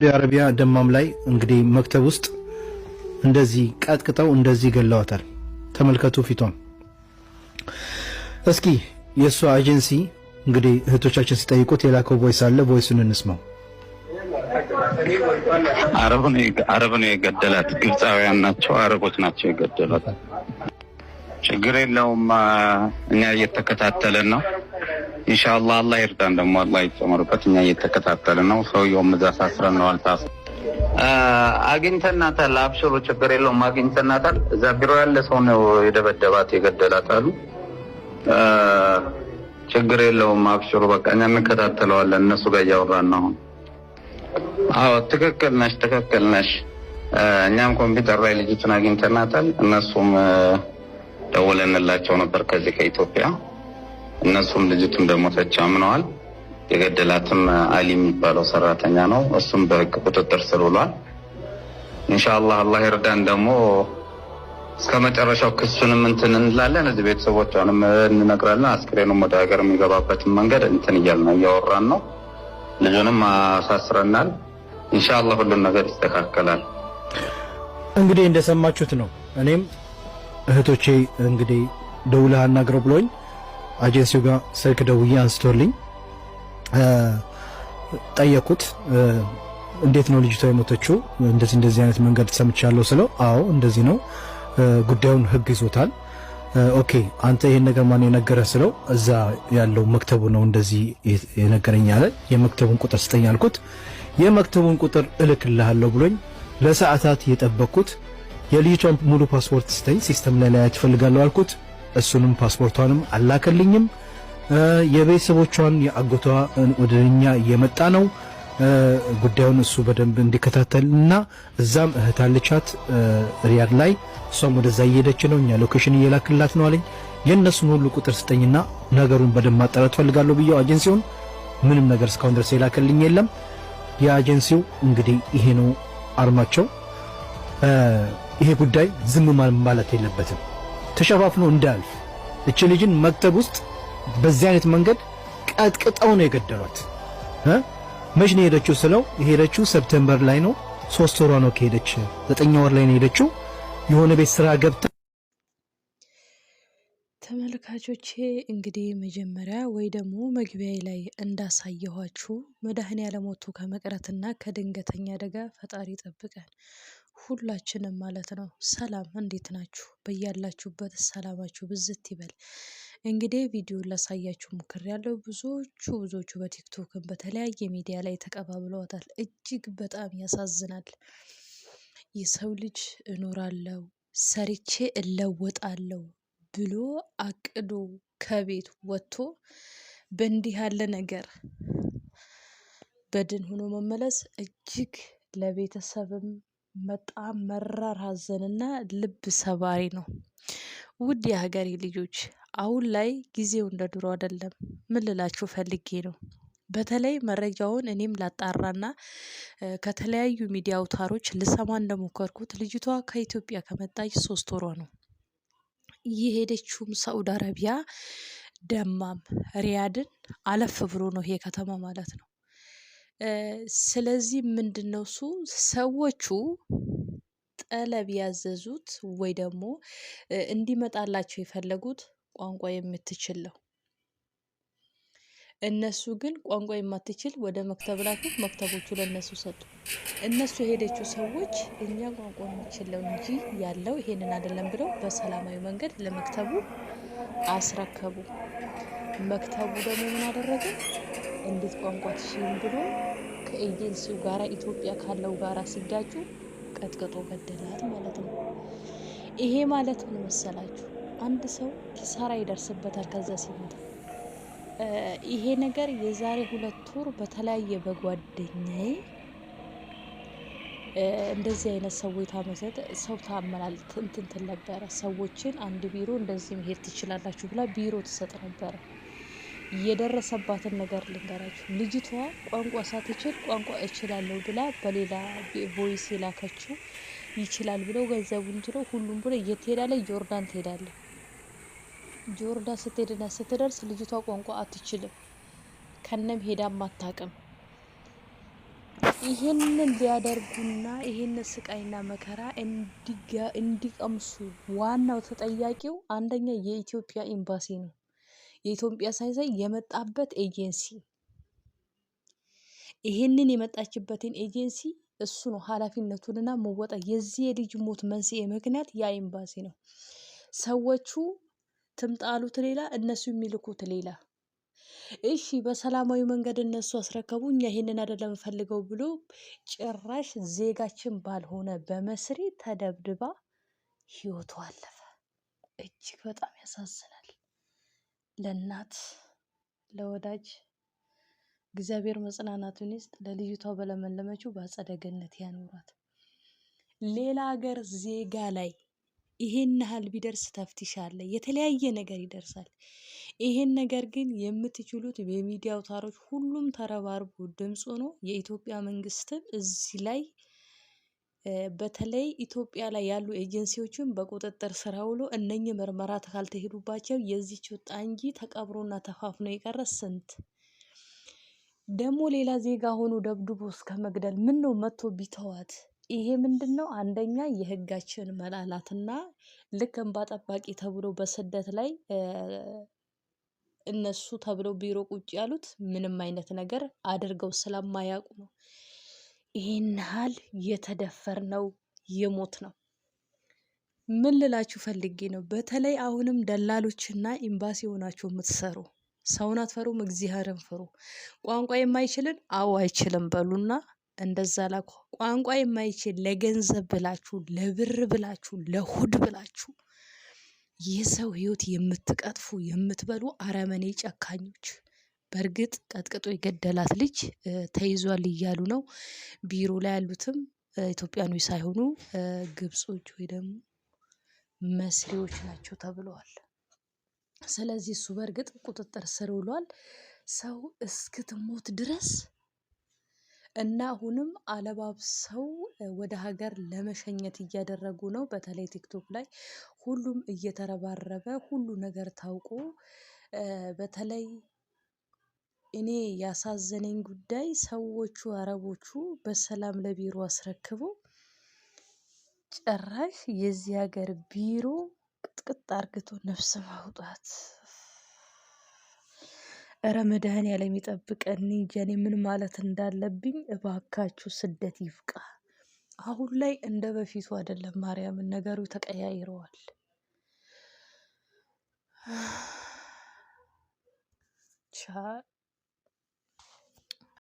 አረቢያ ደማም ላይ እንግዲህ መክተብ ውስጥ እንደዚህ ቀጥቅጠው እንደዚህ ገለዋታል። ተመልከቱ ፊቷን። እስኪ የሷ ኤጀንሲ እንግዲህ እህቶቻችን ሲጠይቁት የላከው ቮይስ አለ። ቮይሱን እንስማው። አረብ ነው የገደላት። ግብፃውያን ናቸው፣ አረቦች ናቸው የገደላት። ችግር የለውም። እኛ እየተከታተልን ነው። ኢንሻአላህ አላህ ይርዳን። ደግሞ አላህ ይጨምርበት። እኛ እየተከታተልን ነው። ሰውየውም እዛ ሳስረን ነው አልታስ አግኝተናታል። አብሽሩ፣ ችግር የለውም። አግኝተናታል። እዛ ቢሮ ያለ ሰው ነው የደበደባት የገደላት አሉ። ችግር የለውም። አብሽሩ፣ በቃ እኛ እንከታተለዋለን። እነሱ ጋር እያወራን ነው። አዎ ትክክል ነሽ። እኛም ኮምፒውተር ላይ ልጅቱን አግኝተናታል። እነሱም ደውለንላቸው ነበር ከዚህ ከኢትዮጵያ። እነሱም ልጅቱን ደግሞ ተቻምነዋል። የገደላትም አሊ የሚባለው ሰራተኛ ነው። እሱም በህግ ቁጥጥር ስር ውሏል። ኢንሻአላህ አላህ ይርዳን። ደግሞ እስከመጨረሻው ክሱንም እንትን እንላለን። እዚህ ቤተሰቦቿንም እንነግራለን። አስክሬኑም ወደ ሀገር የሚገባበትን መንገድ እንትን እያልን እያወራን ነው። ልጁንም አሳስረናል። ኢንሻአላህ ሁሉም ነገር ይስተካከላል። እንግዲህ እንደሰማችሁት ነው። እኔም እህቶቼ እንግዲህ ደውለህ አናግረው ብሎኝ አጀንሲው ጋር ስልክ ደውዬ አንስቶልኝ ጠየቁት። እንዴት ነው ልጅቷ የሞተችው? እንደዚህ አይነት መንገድ ሰምቻለሁ ስለው፣ አዎ እንደዚህ ነው፣ ጉዳዩን ህግ ይዞታል። ኦኬ አንተ ይሄን ነገር ማን የነገረህ ስለው፣ እዛ ያለው መክተቡ ነው እንደዚህ የነገረኝ አለ። የመክተቡን ቁጥር ስጠኝ አልኩት። የመክተቡን ቁጥር እልክልሃለሁ ብሎኝ ለሰዓታት የጠበቅኩት የልጅቷን ሙሉ ፓስፖርት ስጠኝ ሲስተም ላይ ላይ ትፈልጋለሁ አልኩት። እሱንም ፓስፖርቷንም አላከልኝም። የቤተሰቦቿን የአጎቷ ወደኛ እየመጣ ነው። ጉዳዩን እሱ በደንብ እንዲከታተልና እዛም እህት አለቻት ሪያድ ላይ፣ እሷም ወደዛ እየሄደች ነው። እኛ ሎኬሽን እየላክላት ነው አለኝ። የእነሱን ሁሉ ቁጥር ስጠኝና ነገሩን በደንብ ማጣራት ፈልጋለሁ ብዬው አጀንሲውን ምንም ነገር እስካሁን ድረስ የላከልኝ የለም። የአጀንሲው እንግዲህ ይሄ ነው አርማቸው። ይሄ ጉዳይ ዝም ማለት የለበትም፣ ተሸፋፍኖ እንዳልፍ። እቺ ልጅን መክተብ ውስጥ በዚህ አይነት መንገድ ቀጥቅጠው ነው የገደሏት። መች ነው የሄደችው ስለው፣ የሄደችው ሰፕቴምበር ላይ ነው። 3 ወሯ ነው ከሄደች 9 ወር ላይ ነው የሄደችው። የሆነ ቤት ስራ ገብታ። ተመልካቾቼ እንግዲህ መጀመሪያ ወይ ደግሞ መግቢያ ላይ እንዳሳየኋችሁ መድኃኔዓለም ወጥቶ ከመቅረትና ከድንገተኛ አደጋ ፈጣሪ ጠብቀን ሁላችንም ማለት ነው። ሰላም እንዴት ናችሁ? በያላችሁበት ሰላማችሁ ብዝት ይበል። እንግዲህ ቪዲዮ ላሳያችሁ ሞክሬያለሁ። ብዙዎቹ በቲክቶክም በተለያየ ሚዲያ ላይ ተቀባብለዋታል። እጅግ በጣም ያሳዝናል። የሰው ልጅ እኖራለሁ ሰርቼ እለወጣለሁ ብሎ አቅዶ ከቤት ወጥቶ በእንዲህ ያለ ነገር በድን ሆኖ መመለስ እጅግ ለቤተሰብም በጣም መራር ሀዘንና ልብ ሰባሪ ነው። ውድ የሀገሬ ልጆች አሁን ላይ ጊዜው እንደ ድሮ አይደለም። ምን ልላችሁ ፈልጌ ነው። በተለይ መረጃውን እኔም ላጣራና ከተለያዩ ሚዲያ አውታሮች ልሰማ እንደሞከርኩት ልጅቷ ከኢትዮጵያ ከመጣች 3 ወሯ ነው። የሄደችውም ሳዑዲ አረቢያ ደማም ሪያድን አለፍ ብሎ ነው ይሄ ከተማ ማለት ነው። ስለዚህ ምንድነው እሱ ሰዎቹ ጠለብ ያዘዙት ወይ ደግሞ እንዲመጣላቸው የፈለጉት ቋንቋ የምትችል ነው። እነሱ ግን ቋንቋ የማትችል ወደ መክተብ ላኩ። መክተቦቹ ለነሱ ሰጡ። እነሱ የሄደችው ሰዎች እኛ ቋንቋ የምንችለው እንጂ ያለው ይሄንን አይደለም ብለው በሰላማዊ መንገድ ለመክተቡ አስረከቡ። መክተቡ ደግሞ ምን አደረገ? እንዴት ቋንቋ ትችይም ብሎ ከኤጀንሲው ጋራ ኢትዮጵያ ካለው ጋራ ሲጋጩ ቀጥቅጦ ገደላት ማለት ነው። ይሄ ማለት ምን መሰላችሁ? አንድ ሰው ኪሳራ ይደርስበታል ከዛ ሲመጣ። ይሄ ነገር የዛሬ 2 ወር በተለያየ በጓደኛዬ እንደዚህ አይነት ሰዎች ታመሰጥ ሰው ታመላል እንትን ነበረ። ሰዎችን አንድ ቢሮ እንደዚህ መሄድ ትችላላችሁ ብላ ቢሮ ትሰጥ ነበረ። የደረሰባትን ነገር ልንገራችሁ። ልጅቷ ቋንቋ ሳትችል ቋንቋ እችላለሁ ብላ በሌላ ቮይስ የላከችው ይችላል ብለው ገንዘቡን ትለው ሁሉም ብሎ እየተሄዳለ ጆርዳን ትሄዳለች። ጆርዳን ስትሄድና ስትደርስ ልጅቷ ቋንቋ አትችልም። ከነም ሄዳ ማታቀም ይሄንን ሊያደርጉና ይሄንን ስቃይና መከራ እንዲቀምሱ ዋናው ተጠያቂው አንደኛ የኢትዮጵያ ኤምባሲ ነው። የኢትዮጵያ ሳይንሳይ የመጣበት ኤጀንሲ ይሄንን የመጣችበትን ኤጀንሲ እሱ ነው ኃላፊነቱንና መወጣት። የዚህ የልጅ ሞት መንስኤ ምክንያት ያ ኤምባሲ ነው። ሰዎቹ ትምጣሉት ሌላ እነሱ የሚልኩት ሌላ። እሺ በሰላማዊ መንገድ እነሱ አስረከቡ፣ እኛ ይሄንን አይደለም ፈልገው ብሎ ጭራሽ ዜጋችን ባልሆነ በመስሪ ተደብድባ ህይወቷ አለፈ። እጅግ በጣም ያሳዝናል። ለእናት ለወዳጅ እግዚአብሔር መጽናናቱን ይስጥ። ለልጅቷ በለመለመችው በአጸደ ገነት ያኖራት። ሌላ ሀገር ዜጋ ላይ ይሄን ያህል ቢደርስ ተፍቲሽ አለ፣ የተለያየ ነገር ይደርሳል። ይሄን ነገር ግን የምትችሉት የሚዲያ አውታሮች ሁሉም ተረባርቡ ድምጽ ሆኖ የኢትዮጵያ መንግስትም እዚህ ላይ በተለይ ኢትዮጵያ ላይ ያሉ ኤጀንሲዎችን በቁጥጥር ስር አውሎ እነኚህ ምርመራ ካልተሄዱባቸው የዚች ወጣ እንጂ ተቀብሮና ተፋፍኖ የቀረ ስንት ደግሞ ሌላ ዜጋ ሆኖ ደብድቦ እስከ መግደል ምን ነው መጥቶ ቢተዋት። ይሄ ምንድነው? አንደኛ የህጋችን መላላትና ልክ እንባ ጠባቂ ተብሎ በስደት ላይ እነሱ ተብለው ቢሮ ቁጭ ያሉት ምንም አይነት ነገር አድርገው ስለማያውቁ ነው። ይሄን ያህል የተደፈርነው የሞት ነው። ምን ልላችሁ ፈልጌ ነው፣ በተለይ አሁንም ደላሎችና ኤምባሲ ሆናችሁ የምትሰሩ ሰውን አትፈሩም፣ እግዚአብሔርን ፍሩ። ቋንቋ የማይችልን አዎ አይችልም በሉና እንደዛ ላኩ። ቋንቋ የማይችል ለገንዘብ ብላችሁ ለብር ብላችሁ ለሆድ ብላችሁ የሰው ህይወት የምትቀጥፉ የምትበሉ አረመኔ ጨካኞች። በእርግጥ ቀጥቅጦ የገደላት ልጅ ተይዟል እያሉ ነው። ቢሮ ላይ ያሉትም ኢትዮጵያኖች ሳይሆኑ ግብጾች ወይ ደግሞ መስሪዎች ናቸው ተብለዋል። ስለዚህ እሱ በእርግጥ ቁጥጥር ስር ውሏል። ሰው እስክትሞት ድረስ እና አሁንም አለባብሰው ወደ ሀገር ለመሸኘት እያደረጉ ነው። በተለይ ቲክቶክ ላይ ሁሉም እየተረባረበ ሁሉ ነገር ታውቆ በተለይ እኔ ያሳዘነኝ ጉዳይ ሰዎቹ አረቦቹ በሰላም ለቢሮ አስረክበው ጭራሽ የዚህ ሀገር ቢሮ ቅጥቅጥ አርግቶ ነፍስ ማውጣት። መድኃኒዓለም ይጠብቀን። እንጃ እኔ ምን ማለት እንዳለብኝ። እባካችሁ ስደት ይብቃ። አሁን ላይ እንደ በፊቱ አይደለም። ማርያምን ነገሩ ተቀያይረዋል።